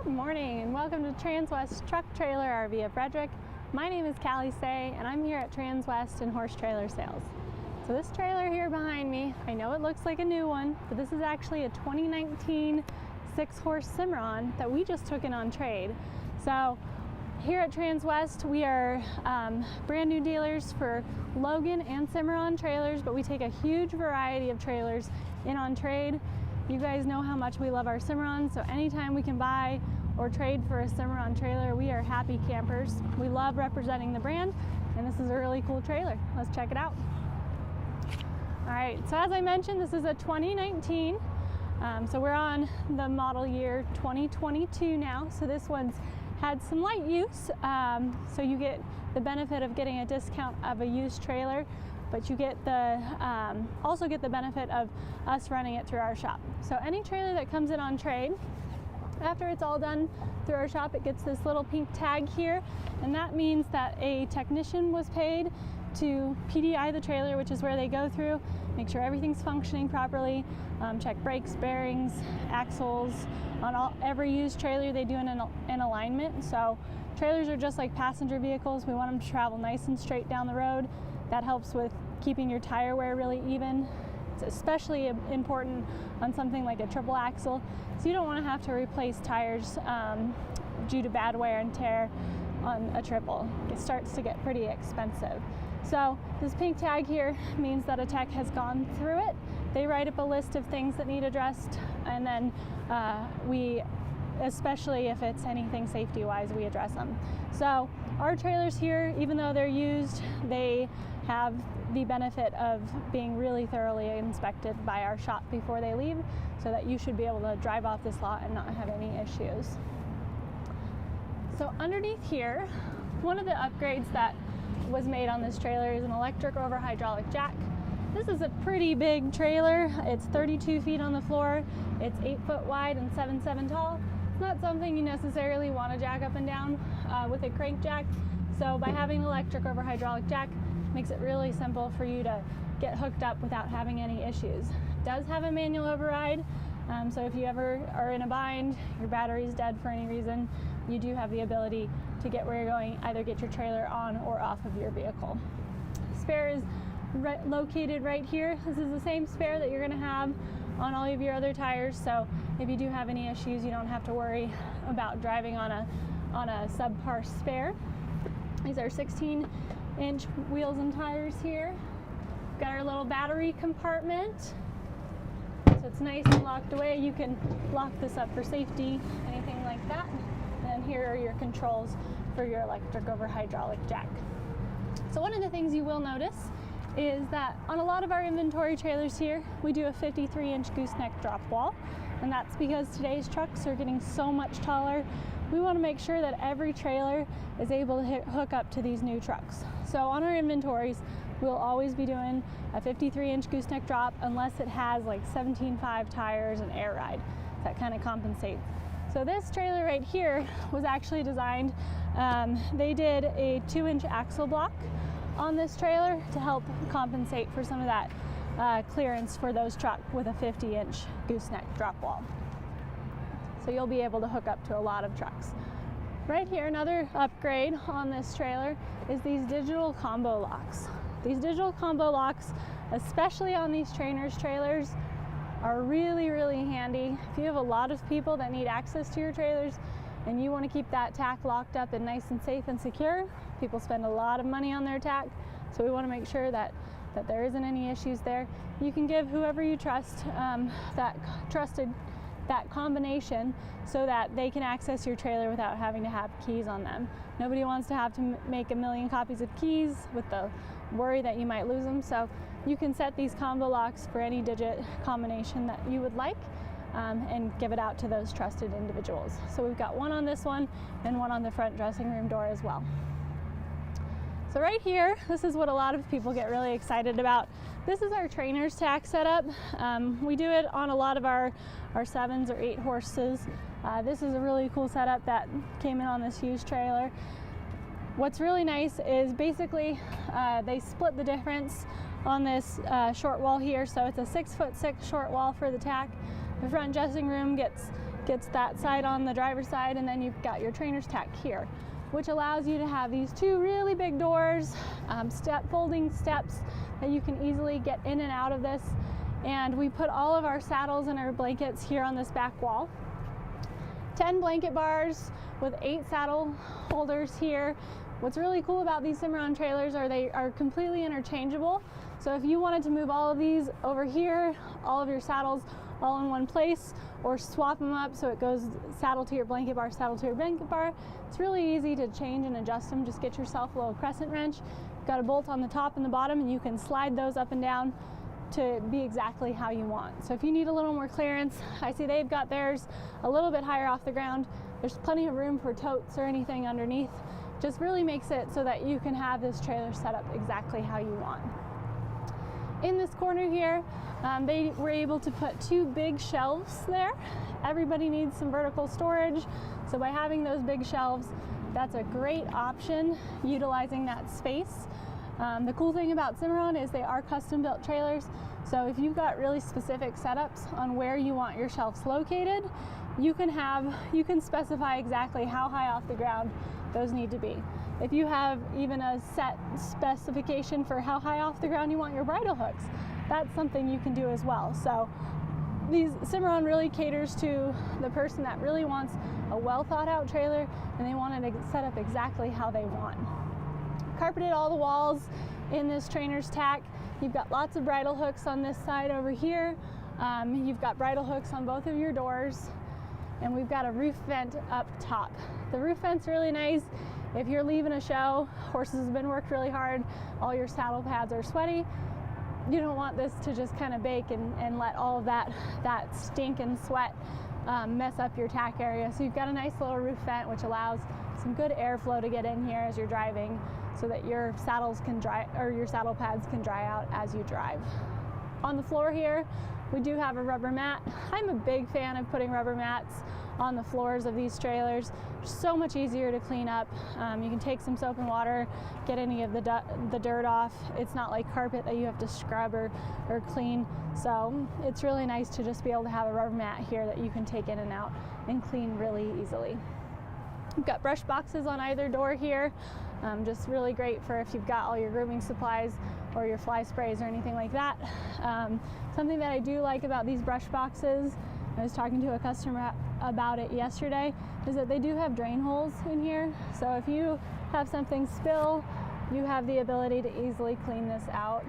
Good morning and welcome to Transwest TrucK Trailer RV of Frederick. My name is Callie Say and I'm here at Transwest and Horse Trailer Sales. So this trailer here behind me, I know it looks like a new one, but this is actually a 2019 6-horse Cimarron that we just took in on trade. So here at Transwest, we are brand new dealers for Logan and Cimarron Trailers, but we take a huge variety of trailers in on trade. You guys know how much we love our Cimarrons, so anytime we can buy or trade for a Cimarron trailer, we are happy campers. We love representing the brand, and this is a really cool trailer. Let's check it out. All right, so as I mentioned, this is a 2019, so we're on the model year 2022 now, so this one's had some light use, so you get the benefit of getting a discount of a used trailer, but you get the also get the benefit of us running it through our shop. So any trailer that comes in on trade, after it's all done through our shop, it gets this little pink tag here, and that means that a technician was paid to PDI the trailer, which is where they go through, make sure everything's functioning properly, check brakes, bearings, axles. On every used trailer they do an alignment. So trailers are just like passenger vehicles. We want them to travel nice and straight down the road. That helps with keeping your tire wear really even. It's especially important on something like a triple axle, so you don't want to have to replace tires due to bad wear and tear on a triple. It starts to get pretty expensive. So this pink tag here means that a tech has gone through it. They write up a list of things that need addressed, and then we, especially if it's anything safety-wise, we address them. So our trailers here, even though they're used, they have the benefit of being really thoroughly inspected by our shop before they leave, so that you should be able to drive off this lot and not have any issues. So underneath here, one of the upgrades that was made on this trailer is an electric over hydraulic jack. This is a pretty big trailer. It's 32 feet on the floor. It's 8 foot wide and 7'7" tall. It's not something you necessarily want to jack up and down with a crank jack. So by having an electric over hydraulic jack, makes it really simple for you to get hooked up without having any issues. It does have a manual override, so if you ever are in a bind, your battery's dead for any reason, you do have the ability to get where you're going, either get your trailer on or off of your vehicle. Spare is located right here. This is the same spare that you're going to have on all of your other tires, so if you do have any issues, you don't have to worry about driving on a subpar spare. These are 16-inch wheels and tires here. Got our little battery compartment, so it's nice and locked away. You can lock this up for safety, anything like that. And here are your controls for your electric over hydraulic jack. So one of the things you will notice is that on a lot of our inventory trailers here, we do a 53-inch gooseneck drop wall, and that's because today's trucks are getting so much taller. We want to make sure that every trailer is able to hook up to these new trucks. So on our inventories, we'll always be doing a 53-inch gooseneck drop unless it has like 17.5 tires and air ride. That kind of compensates. So this trailer right here was actually designed, they did a 2-inch axle block on this trailer to help compensate for some of that clearance for those trucks with a 50-inch gooseneck drop wall. So you'll be able to hook up to a lot of trucks. Right here, another upgrade on this trailer is these digital combo locks. These digital combo locks, especially on these trainers trailers, are really, really handy. If you have a lot of people that need access to your trailers and you want to keep that tack locked up and nice and safe and secure, people spend a lot of money on their tack, so we want to make sure that there isn't any issues there. You can give whoever you trust that combination so that they can access your trailer without having to have keys on them. Nobody wants to have to make a million copies of keys with the worry that you might lose them, so you can set these combo locks for any digit combination that you would like and give it out to those trusted individuals. So we've got one on this one and one on the front dressing room door as well. So right here, this is what a lot of people get really excited about. This is our trainer's tack setup. We do it on a lot of our 7s or 8 horses. This is a really cool setup that came in on this used trailer. What's really nice is basically they split the difference on this short wall here, so it's a 6'6" short wall for the tack. The front dressing room gets gets that side on the driver's side, and then you've got your trainer's tack here, which allows you to have these two really big doors, folding steps that you can easily get in and out of this. And we put all of our saddles and our blankets here on this back wall. 10 blanket bars with 8 saddle holders here. What's really cool about these Cimarron trailers are they are completely interchangeable. So if you wanted to move all of these over here, all of your saddles all in one place, or swap them up so it goes saddle to your blanket bar, saddle to your blanket bar, it's really easy to change and adjust them. Just get yourself a little crescent wrench. You've got a bolt on the top and the bottom, and you can slide those up and down to be exactly how you want. So if you need a little more clearance, I see they've got theirs a little bit higher off the ground. There's plenty of room for totes or anything underneath. Just really makes it so that you can have this trailer set up exactly how you want. In this corner here, they were able to put 2 big shelves there. Everybody needs some vertical storage, so by having those big shelves, that's a great option utilizing that space. The cool thing about Cimarron is they are custom built trailers, so if you've got really specific setups on where you want your shelves located, you can specify exactly how high off the ground those need to be. If you have even a set specification for how high off the ground you want your bridle hooks, that's something you can do as well. So these Cimarron really caters to the person that really wants a well thought out trailer and they want it set up exactly how they want. Carpeted all the walls in this trainer's tack. You've got lots of bridle hooks on this side over here. You've got bridle hooks on both of your doors, and we've got a roof vent up top. The roof vent's really nice. If you're leaving a show, horses have been worked really hard, all your saddle pads are sweaty, you don't want this to just kind of bake and let all of that stink and sweat mess up your tack area. So you've got a nice little roof vent which allows some good airflow to get in here as you're driving so that your saddles can dry, or your saddle pads can dry out as you drive. On the floor here, we do have a rubber mat. I'm a big fan of putting rubber mats on the floors of these trailers. They're so much easier to clean up. You can take some soap and water, get any of the dirt off. It's not like carpet that you have to scrub or clean. So it's really nice to just be able to have a rubber mat here that you can take in and out and clean really easily. We've got brush boxes on either door here. Just really great for if you've got all your grooming supplies or your fly sprays or anything like that. Something that I do like about these brush boxes, I was talking to a customer about it yesterday, is that they do have drain holes in here. So if you have something spill, you have the ability to easily clean this out.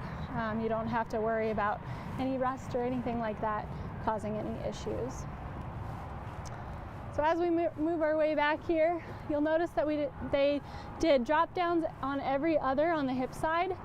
You don't have to worry about any rust or anything like that causing any issues. So as we move our way back here, you'll notice that they did drop downs on every other on the hip side.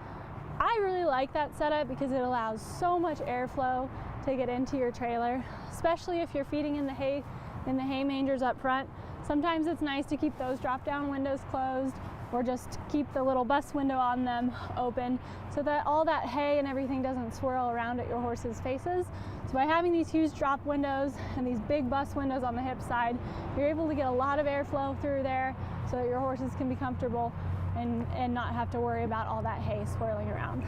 I really like that setup because it allows so much airflow to get into your trailer, especially if you're feeding in the hay mangers up front. Sometimes it's nice to keep those drop down windows closed or just keep the little bus window on them open so that all that hay and everything doesn't swirl around at your horse's faces. So by having these huge drop windows and these big bus windows on the hip side, you're able to get a lot of airflow through there so that your horses can be comfortable and not have to worry about all that hay swirling around.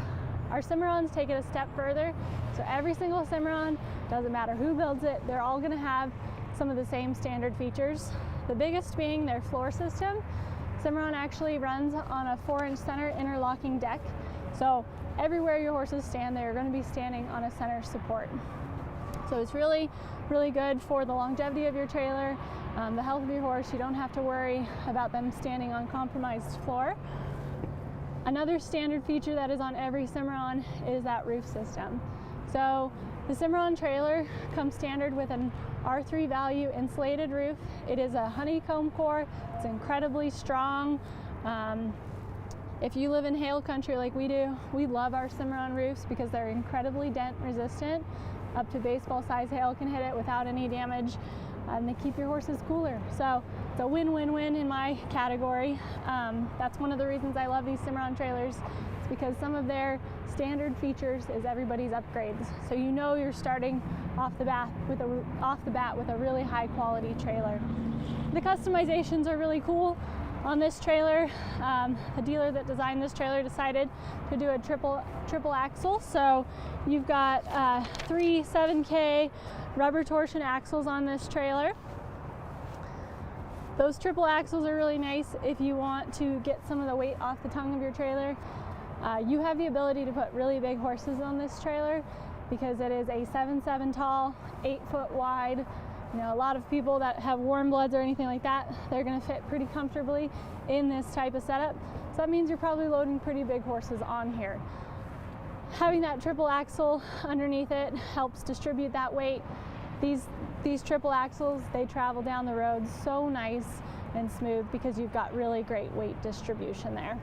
Our Cimarrons take it a step further. So every single Cimarron, doesn't matter who builds it, they're all gonna have some of the same standard features. The biggest being their floor system. Cimarron actually runs on a 4-inch center interlocking deck. So everywhere your horses stand, they're going to be standing on a center support. So it's really, really good for the longevity of your trailer, the health of your horse. You don't have to worry about them standing on compromised floor. Another standard feature that is on every Cimarron is that roof system. So the Cimarron trailer comes standard with an R3 value insulated roof. It is a honeycomb core. It's incredibly strong. If you live in hail country like we do, we love our Cimarron roofs because they're incredibly dent resistant. Up to baseball size hail can hit it without any damage, and they keep your horses cooler. So it's a win-win-win in my category. That's one of the reasons I love these Cimarron trailers. It's because some of their standard features is everybody's upgrades. So you know you're starting off the bat with a really high quality trailer. The customizations are really cool on this trailer. The dealer that designed this trailer decided to do a triple axle. So you've got 3 7K rubber torsion axles on this trailer. Those triple axles are really nice if you want to get some of the weight off the tongue of your trailer. You have the ability to put really big horses on this trailer because it is a 7'7" tall, 8 foot wide. You know, a lot of people that have warm bloods or anything like that, they're going to fit pretty comfortably in this type of setup. So that means you're probably loading pretty big horses on here. Having that triple axle underneath it helps distribute that weight. These triple axles, they travel down the road so nice and smooth because you've got really great weight distribution there.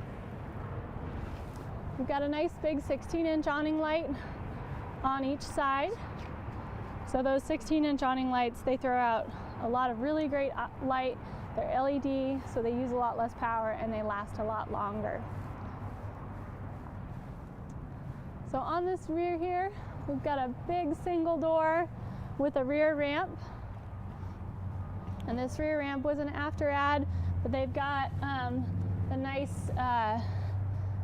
We've got a nice big 16-inch awning light on each side. So those 16-inch awning lights, they throw out a lot of really great light. They're LED, so they use a lot less power and they last a lot longer. So on this rear here, we've got a big single door with a rear ramp. And this rear ramp was an after add, but they've got a nice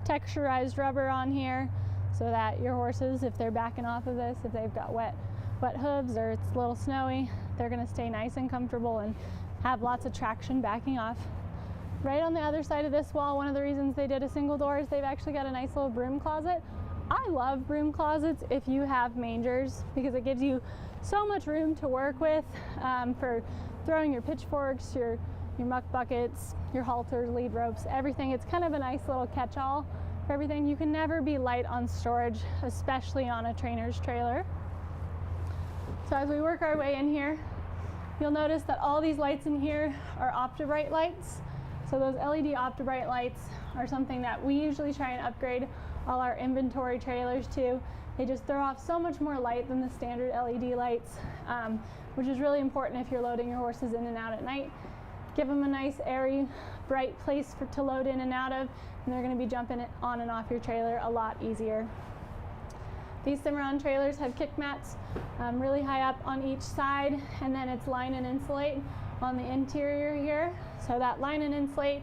texturized rubber on here so that your horses, if they're backing off of this, if they've got wet hooves or it's a little snowy, they're going to stay nice and comfortable and have lots of traction backing off. Right on the other side of this wall, one of the reasons they did a single door is they've actually got a nice little broom closet. I love broom closets if you have mangers because it gives you so much room to work with for throwing your pitchforks, your muck buckets, your halters, lead ropes, everything. It's kind of a nice little catch-all for everything. You can never be light on storage, especially on a trainer's trailer. So as we work our way in here, you'll notice that all these lights in here are OptiBrite lights. So those LED OptiBrite lights are something that we usually try and upgrade all our inventory trailers to. They just throw off so much more light than the standard LED lights, which is really important if you're loading your horses in and out at night. Give them a nice, airy, bright place to load in and out of, and they're going to be jumping on and off your trailer a lot easier. These Cimarron trailers have kick mats really high up on each side, and then it's line and insulate on the interior here. So that line and insulate,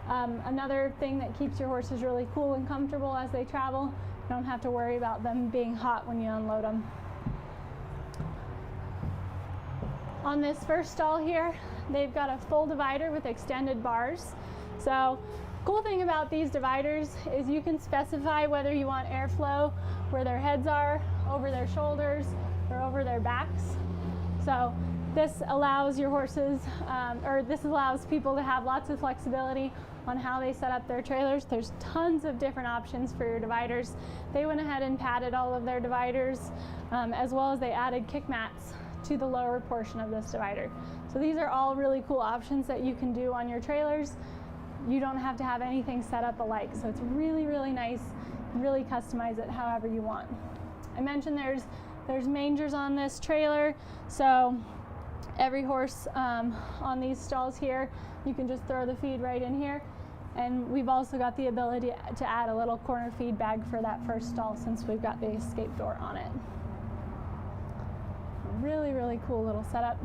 another thing that keeps your horses really cool and comfortable as they travel. You don't have to worry about them being hot when you unload them. On this first stall here, they've got a full divider with extended bars. So cool thing about these dividers is you can specify whether you want airflow where their heads are, over their shoulders, or over their backs. So this allows your horses, this allows people to have lots of flexibility on how they set up their trailers. There's tons of different options for your dividers. They went ahead and padded all of their dividers, as well as they added kick mats to the lower portion of this divider. So these are all really cool options that you can do on your trailers. You don't have to have anything set up alike, so it's really, really nice. Really customize it however you want. I mentioned there's mangers on this trailer, so every horse on these stalls here, you can just throw the feed right in here. And we've also got the ability to add a little corner feed bag for that first stall since we've got the escape door on it. Really, really cool little setup.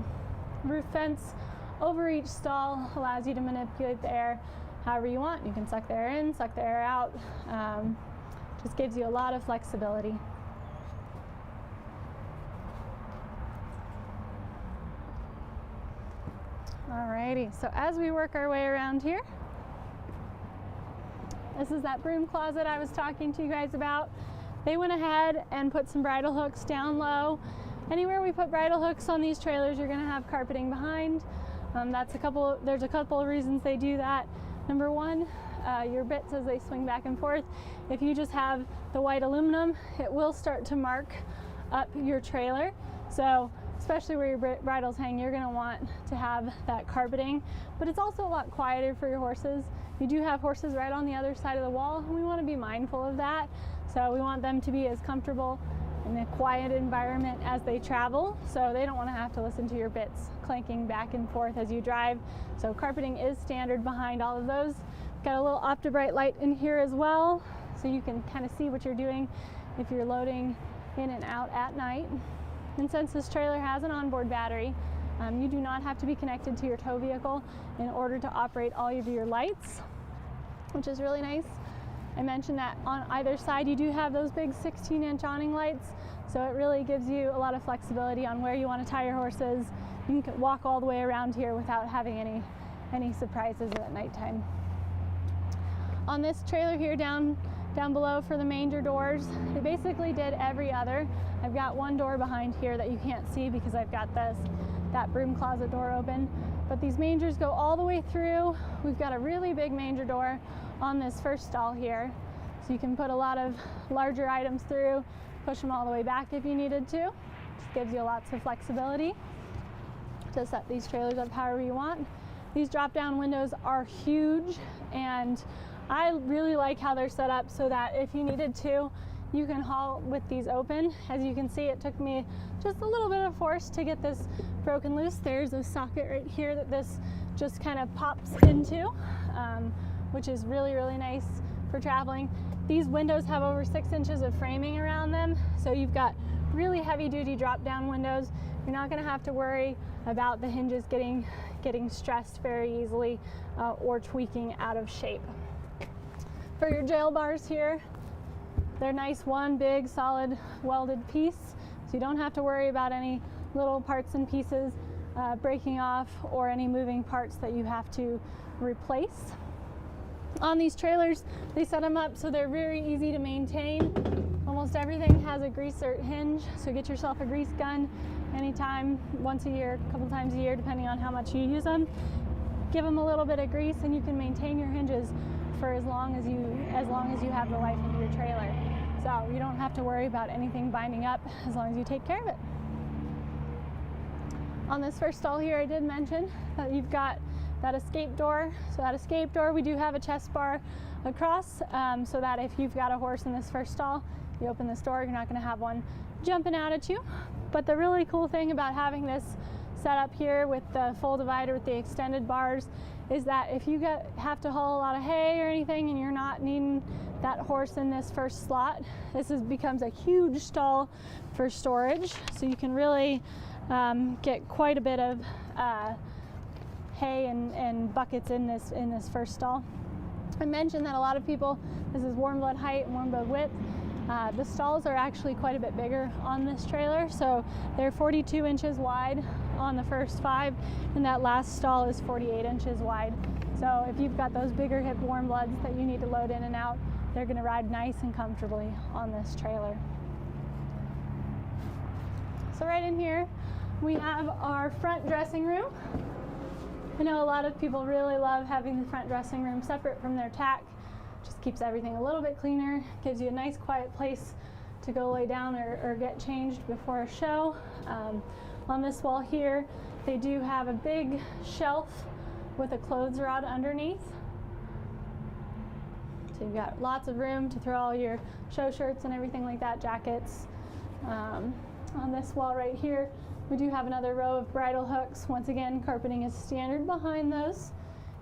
Roof fence over each stall allows you to manipulate the air however you want. You can suck the air in, suck the air out. Just gives you a lot of flexibility. Alrighty, so as we work our way around here, this is that broom closet I was talking to you guys about. They went ahead and put some bridle hooks down low. Anywhere we put bridle hooks on these trailers, you're going to have carpeting behind. There's a couple of reasons they do that. Number one, your bits as they swing back and forth. If you just have the white aluminum, it will start to mark up your trailer. So especially where your bridles hang, you're going to want to have that carpeting. But it's also a lot quieter for your horses. You do have horses right on the other side of the wall, and we want to be mindful of that. So we want them to be as comfortable in a quiet environment as they travel, so they don't want to have to listen to your bits clanking back and forth as you drive. So carpeting is standard behind all of those. Got a little OptiBrite light in here as well, so you can kind of see what you're doing if you're loading in and out at night. And since this trailer has an onboard battery, you do not have to be connected to your tow vehicle in order to operate all of your lights, which is really nice. I mentioned that on either side you do have those big 16-inch awning lights, so it really gives you a lot of flexibility on where you want to tie your horses. You can walk all the way around here without having any surprises at nighttime. On this trailer here down below for the Manger Doors, they basically did every other. I've got one door behind here that you can't see because I've got that Broom Closet door open, but these mangers go all the way through. We've got a really big manger door on this first stall here, so you can put a lot of larger items through, push them all the way back if you needed to. Just gives you lots of flexibility to set these trailers up however you want. These drop down windows are huge, and I really like how they're set up so that if you needed to, you can haul with these open. As you can see, it took me just a little bit of force to get this broken loose. There's a socket right here that this just kind of pops into, which is really, really nice for traveling. These windows have over 6 inches of framing around them, so you've got really heavy duty drop down windows. You're not going to have to worry about the hinges getting stressed very easily or tweaking out of shape. For your jail bars here, they're nice, one big solid welded piece, so you don't have to worry about any little parts and pieces breaking off or any moving parts that you have to replace. On these trailers, they set them up so they're very easy to maintain. Almost everything has a greaser hinge, so get yourself a grease gun anytime, once a year, a couple times a year, depending on how much you use them. Give them a little bit of grease and you can maintain your hinges for as long as you have the life of your trailer. So you don't have to worry about anything binding up as long as you take care of it. On this first stall here, I did mention that you've got that escape door. So that escape door, we do have a chest bar across, so that if you've got a horse in this first stall, you open this door, you're not going to have one jumping out at you. But the really cool thing about having this set up here with the full divider with the extended bars is that if you have to haul a lot of hay or anything and you're not needing that horse in this first slot, this becomes a huge stall for storage. So you can really get quite a bit of hay and buckets in this first stall. I mentioned that a lot of people, this is warm blood height and warm blood width. The stalls are actually quite a bit bigger on this trailer, so they're 42 inches wide on the first 5, and that last stall is 48 inches wide. So if you've got those bigger hip warm bloods that you need to load in and out, they're going to ride nice and comfortably on this trailer. So right in here, we have our front dressing room. I know a lot of people really love having the front dressing room separate from their tack. Just keeps everything a little bit cleaner, gives you a nice quiet place to go lay down or get changed before a show. On this wall here, they do have a big shelf with a clothes rod underneath. So you've got lots of room to throw all your show shirts and everything like that, jackets. On this wall right here, we do have another row of bridle hooks. Once again, carpeting is standard behind those.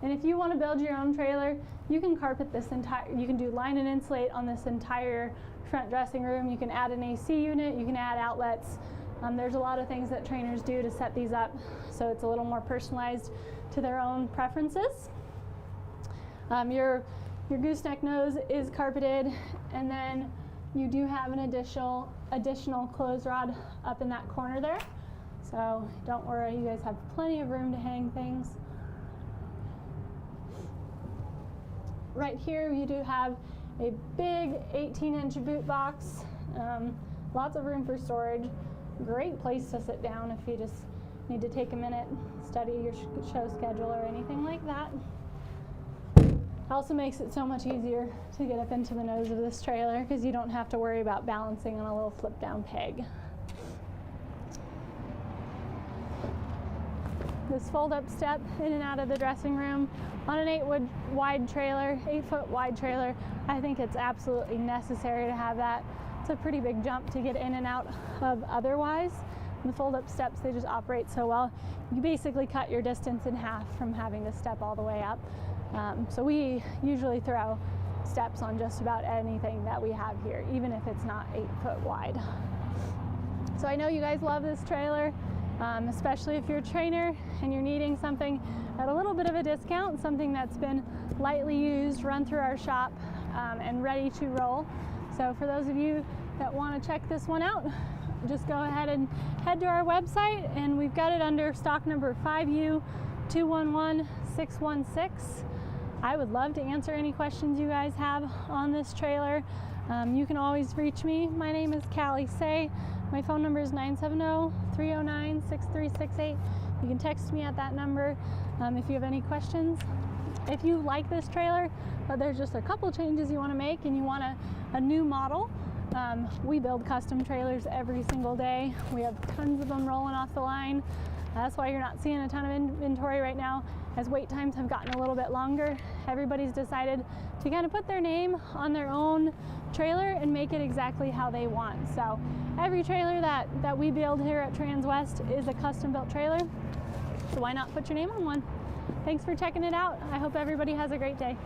And if you want to build your own trailer, you can carpet this you can do line and insulate on this entire front dressing room. You can add an AC unit, you can add outlets. There's a lot of things that trainers do to set these up so it's a little more personalized to their own preferences. Your gooseneck nose is carpeted, and then you do have an additional clothes rod up in that corner there. So don't worry, you guys have plenty of room to hang things. Right here you do have a big 18-inch boot box, lots of room for storage, great place to sit down if you just need to take a minute, study your show schedule or anything like that. It also makes it so much easier to get up into the nose of this trailer because you don't have to worry about balancing on a little flip down peg. This fold-up step in and out of the dressing room on an 8-foot wide trailer, I think it's absolutely necessary to have that. It's a pretty big jump to get in and out of otherwise. And the fold-up steps, they just operate so well. You basically cut your distance in half from having to step all the way up. So we usually throw steps on just about anything that we have here, even if it's not 8 foot wide. So I know you guys love this trailer. Especially if you're a trainer and you're needing something at a little bit of a discount, something that's been lightly used, run through our shop, and ready to roll. So for those of you that want to check this one out, just go ahead and head to our website, and we've got it under stock number 5U211 616. I would love to answer any questions you guys have on this trailer. You can always reach me. My name is Callie Say. My phone number is 970-309-6368. You can text me at that number if you have any questions. If you like this trailer, but there's just a couple changes you want to make and you want a new model, we build custom trailers every single day. We have tons of them rolling off the line. That's why you're not seeing a ton of inventory right now, as wait times have gotten a little bit longer. Everybody's decided to kind of put their name on their own trailer and make it exactly how they want. So every trailer that we build here at Transwest is a custom built trailer. So why not put your name on one? Thanks for checking it out. I hope everybody has a great day.